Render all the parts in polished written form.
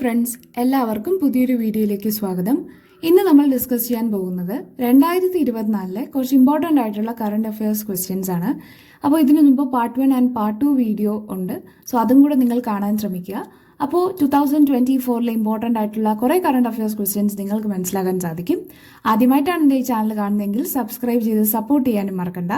Friends, എല്ലാവർക്കും പുതിയൊരു വീഡിയോയിലേക്ക് സ്വാഗതം. ഇന്ന് നമ്മൾ ഡിസ്കസ് ചെയ്യാൻ പോകുന്നത് 2024 കുറച്ച് ഇമ്പോർട്ടൻ്റ് ആയിട്ടുള്ള കറണ്ട് അഫയേഴ്സ് ക്വസ്റ്റ്യൻസ് ആണ്. അപ്പോൾ ഇതിനു മുമ്പ് പാർട്ട് 1 ആൻഡ് പാർട്ട് 2 വീഡിയോ ഉണ്ട്. സോ അതും കൂടെ നിങ്ങൾ കാണാൻ ശ്രമിക്കുക. അപ്പോൾ 2024 ഇമ്പോർട്ടൻ്റ് ആയിട്ടുള്ള കുറേ കറണ്ട് അഫയേഴ്സ് ക്വസ്റ്റ്യൻസ് നിങ്ങൾക്ക് മനസ്സിലാക്കാൻ സാധിക്കും. ആദ്യമായിട്ടാണ് എൻ്റെ ഈ ചാനൽ കാണുന്നതെങ്കിൽ സബ്സ്ക്രൈബ് ചെയ്ത് സപ്പോർട്ട് ചെയ്യാനും മറക്കണ്ട.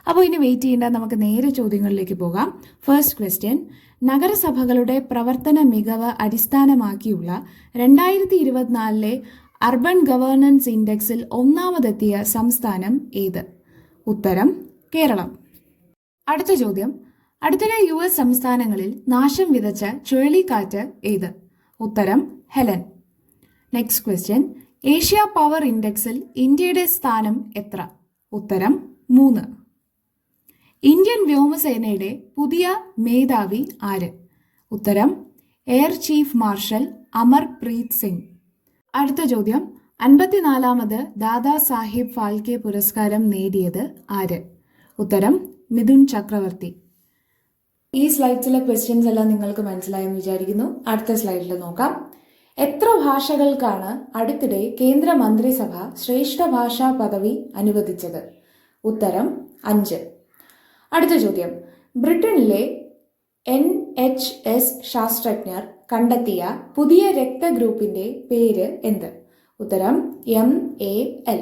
അപ്പോൾ ഇനി വെയിറ്റ് ചെയ്യേണ്ട, നമുക്ക് നേരെ ചോദ്യങ്ങളിലേക്ക് പോകാം. ഫസ്റ്റ് ക്വസ്റ്റ്യൻ: നഗരസഭകളുടെ പ്രവർത്തന മികവ് അടിസ്ഥാനമാക്കിയുള്ള 2024 അർബൻ ഗവേണൻസ് ഇൻഡെക്സിൽ ഒന്നാമതെത്തിയ സംസ്ഥാനം ഏത്? ഉത്തരം കേരളം. അടുത്ത ചോദ്യം: അടുത്തിടെ US സംസ്ഥാനങ്ങളിൽ നാശം വിതച്ച ചുഴലിക്കാറ്റ് ഏത്? ഉത്തരം Helen. Next question: Asia power ഇൻഡെക്സിൽ ഇന്ത്യയുടെ സ്ഥാനം എത്ര? ഉത്തരം 3. ഇന്ത്യൻ വ്യോമസേനയുടെ പുതിയ മേധാവി ആര്? ഉത്തരം air chief marshal Amarpreet Singh. അടുത്ത ചോദ്യം: 54ാമത് ദാദാ സാഹിബ് ഫാൽക്കെ പുരസ്കാരം നേടിയത് ആര്? ഉത്തരം മിഥുൻ ചക്രവർത്തി. ഈ സ്ലൈഡ്സിലെ ക്വസ്റ്റ്യൻസ് എല്ലാം നിങ്ങൾക്ക് മനസ്സിലായെന്ന് വിചാരിക്കുന്നു. അടുത്ത സ്ലൈഡിൽ നോക്കാം. എത്ര ഭാഷകൾക്കാണ് അടുത്തിടെ കേന്ദ്ര മന്ത്രിസഭ ശ്രേഷ്ഠ ഭാഷാ പദവി അനുവദിച്ചത്? ഉത്തരം 5. അടുത്ത ചോദ്യം: ബ്രിട്ടനിലെ NHS ശാസ്ത്രജ്ഞർ കണ്ടെത്തിയ പുതിയ രക്തഗ്രൂപ്പിന്റെ പേര് എന്ത്? ഉത്തരം MAL.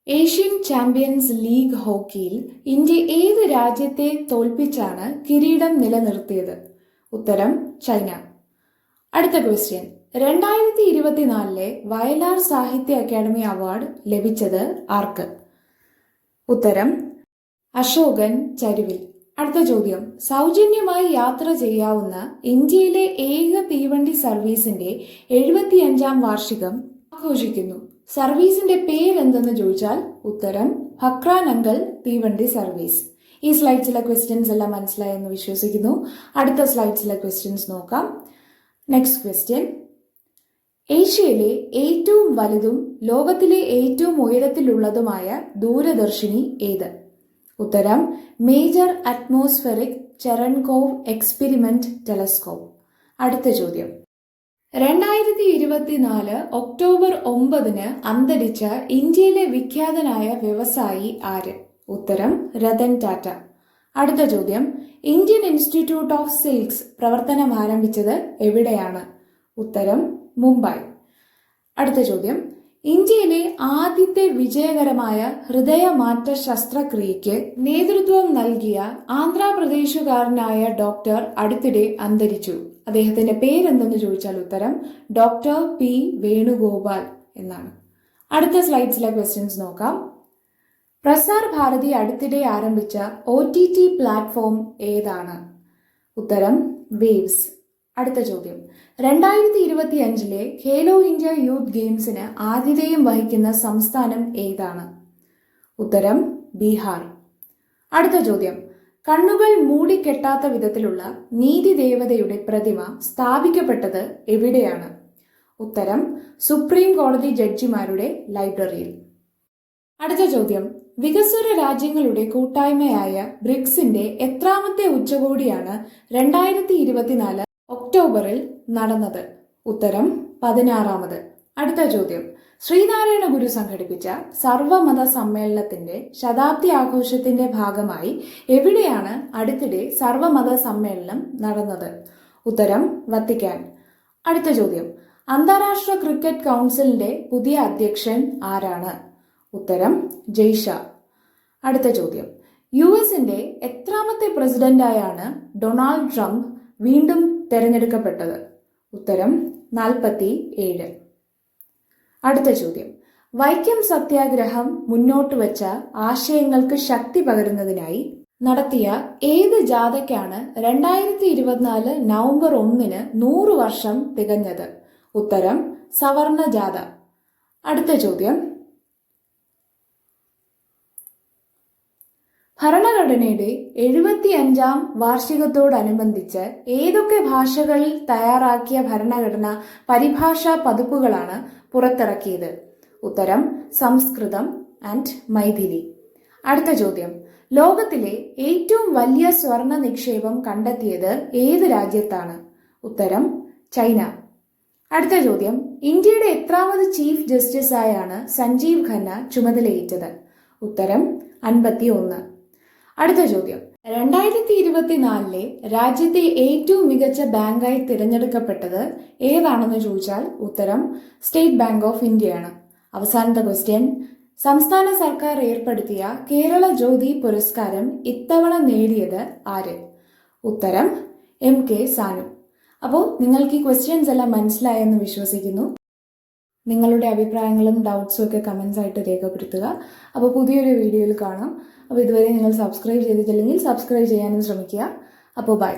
ഏഷ്യൻ ചാമ്പ്യൻസ് ലീഗ് ഹോക്കിയിൽ ഇന്ത്യ ഏത് രാജ്യത്തെ തോൽപ്പിച്ചാണ് കിരീടം നിലനിർത്തിയത്? ഉത്തരം ചൈന. അടുത്ത ക്വസ്റ്റ്യൻ: 2024 വയലാർ സാഹിത്യ അക്കാദമി അവാർഡ് ലഭിച്ചത് ആർക്ക്? ഉത്തരം അശോകൻ ചരുവിൽ. അടുത്ത ചോദ്യം: സൗജന്യമായി യാത്ര ചെയ്യാവുന്ന ഇന്ത്യയിലെ ഏക തീവണ്ടി സർവീസിന്റെ 75ാം വാർഷികം ആഘോഷിക്കുന്നു. സർവീസിന്റെ പേരെന്തെന്ന് ചോദിച്ചാൽ ഉത്തരം ഭക്രാനങ്കൽ തീവണ്ടി സർവീസ്. ഈ സ്ലൈഡ്സിലെ ക്വസ്റ്റ്യൻസ് എല്ലാം മനസ്സിലായെന്ന് വിശ്വസിക്കുന്നു. അടുത്ത സ്ലൈഡ്സിലെ ക്വസ്റ്റ്യൻസ് നോക്കാം. നെക്സ്റ്റ് ക്വസ്റ്റ്യൻ: ഏഷ്യയിലെ ഏറ്റവും വലുതും ലോകത്തിലെ ഏറ്റവും ഉയരത്തിലുള്ളതുമായ ദൂരദർശിനി ഏത്? ഉത്തരം മേജർ അറ്റ്മോസ്ഫെറിക് ചെറൻകോവ് എക്സ്പെരിമെന്റ് ടെലസ്കോപ്പ്. അടുത്ത ചോദ്യം: 2024 ഒക്ടോബർ 9 അന്തരിച്ച ഇന്ത്യയിലെ വിഖ്യാതനായ വ്യവസായി ആര്? ഉത്തരം രതൻ ടാറ്റ. അടുത്ത ചോദ്യം: ഇന്ത്യൻ ഇൻസ്റ്റിറ്റ്യൂട്ട് ഓഫ് സിൽക്സ് പ്രവർത്തനം ആരംഭിച്ചത് എവിടെയാണ്? ഉത്തരം മുംബൈ. അടുത്ത ചോദ്യം: ഇന്ത്യയിലെ ആദ്യത്തെ വിജയകരമായ ഹൃദയമാറ്റ ശസ്ത്രക്രിയയ്ക്ക് നേതൃത്വം നൽകിയ ആന്ധ്രാപ്രദേശുകാരനായ ഡോക്ടർ അടുത്തിടെ അന്തരിച്ചു. അദ്ദേഹത്തിന്റെ പേരെന്തെന്ന് ചോദിച്ചാൽ ഉത്തരം ഡോക്ടർ P. വേണുഗോപാൽ എന്നാണ്. അടുത്ത സ്ലൈഡ്സിലെ ക്വസ്റ്റ്യൻസ് നോക്കാം. പ്രസാർ ഭാരതി അടുത്തിടെ ആരംഭിച്ച OTT പ്ലാറ്റ്ഫോം ഏതാണ്? ഉത്തരം വേവ്സ്. അടുത്ത ചോദ്യം: 2025 ഖേലോ ഇന്ത്യ യൂത്ത് ഗെയിംസിന് ആതിഥേയം വഹിക്കുന്ന സംസ്ഥാനം ഏതാണ്? ഉത്തരം ബീഹാർ. അടുത്ത ചോദ്യം: കണ്ണുകൾ മൂടിക്കെട്ടാത്ത വിധത്തിലുള്ള നീതി ദേവതയുടെ പ്രതിമ സ്ഥാപിക്കപ്പെട്ടത് എവിടെയാണ്? ഉത്തരം സുപ്രീം കോടതി ജഡ്ജിമാരുടെ ലൈബ്രറിയിൽ. അടുത്ത ചോദ്യം: വികസ്വര രാജ്യങ്ങളുടെ കൂട്ടായ്മയായ ബ്രിക്സിന്റെ എത്രാമത്തെ ഉച്ചകോടിയാണ് 2024 ഒക്ടോബറിൽ നടന്നത്? ഉത്തരം 16ാമത്. അടുത്ത ചോദ്യം: ശ്രീനാരായണ ഗുരു സംഘടിപ്പിച്ച സർവമത സമ്മേളനത്തിന്റെ ശതാബ്ദി ആഘോഷത്തിന്റെ ഭാഗമായി എവിടെയാണ് അടുത്തിടെ സർവമത സമ്മേളനം നടന്നത്? ഉത്തരം വത്തിക്കാൻ. അടുത്ത ചോദ്യം: അന്താരാഷ്ട്ര ക്രിക്കറ്റ് കൗൺസിലിന്റെ പുതിയ അധ്യക്ഷൻ ആരാണ്? ഉത്തരം ജയ്ഷ. അടുത്ത ചോദ്യം: US-ന്റെ എത്രാമത്തെ പ്രസിഡന്റായാണ് ഡൊണാൾഡ് ട്രംപ് വീണ്ടും തെരഞ്ഞെടുക്കപ്പെട്ടത്? ഉത്തരം 47. അടുത്ത ചോദ്യം: വൈക്കം സത്യാഗ്രഹം മുന്നോട്ട് വെച്ച ആശയങ്ങൾക്ക് ശക്തി പകരുന്നതിനായി നടത്തിയ ഏത് ജാഥയ്ക്കാണ് 2024 നവംബർ 1 100 വർഷം തികഞ്ഞത്? ഉത്തരം സവർണ ജാഥ. അടുത്ത ചോദ്യം: ഭരണഘടനയുടെ 75ാം വാർഷികത്തോടനുബന്ധിച്ച് ഏതൊക്കെ ഭാഷകളിൽ തയ്യാറാക്കിയ ഭരണഘടന പരിഭാഷാ പതിപ്പുകളാണ് പുറത്തിറക്കിയത്? ഉത്തരം സംസ്കൃതം ആൻഡ് മൈഥിലി. അടുത്ത ചോദ്യം: ലോകത്തിലെ ഏറ്റവും വലിയ സ്വർണ്ണ നിക്ഷേപം കണ്ടെത്തിയത് ഏത് രാജ്യത്താണ്? ഉത്തരം ചൈന. അടുത്ത ചോദ്യം, ഇന്ത്യയുടെ എത്രാമത് ചീഫ് ജസ്റ്റിസ് ആയാണ് സഞ്ജീവ് ഖന്ന ചുമതലയേറ്റത്? ഉത്തരം 51. അടുത്ത ചോദ്യം, 2024 രാജ്യത്തെ ഏറ്റവും മികച്ച ബാങ്കായി തിരഞ്ഞെടുക്കപ്പെട്ടത് ഏതാണെന്ന് ചോദിച്ചാൽ ഉത്തരം സ്റ്റേറ്റ് ബാങ്ക് ഓഫ് ഇന്ത്യയാണ്. അവസാനത്തെ ക്വസ്റ്റ്യൻ, സംസ്ഥാന സർക്കാർ ഏർപ്പെടുത്തിയ കേരള ജ്യോതി പുരസ്കാരം ഇത്തവണ നേടിയത് ആര്? ഉത്തരം MK സാനു. അപ്പോൾ നിങ്ങൾക്ക് ഈ ക്വസ്റ്റ്യൻസ് എല്ലാം മനസ്സിലായെന്ന് വിശ്വസിക്കുന്നു. നിങ്ങളുടെ അഭിപ്രായങ്ങളും ഡൗട്ട്സും ഒക്കെ കമൻസ് ആയിട്ട് രേഖപ്പെടുത്തുക. അപ്പോൾ പുതിയൊരു വീഡിയോയിൽ കാണാം. അപ്പോൾ ഇതുവരെ നിങ്ങൾ സബ്സ്ക്രൈബ് ചെയ്തിട്ടില്ലെങ്കിൽ സബ്സ്ക്രൈബ് ചെയ്യാനും ശ്രമിക്കുക. അപ്പോൾ ബൈ.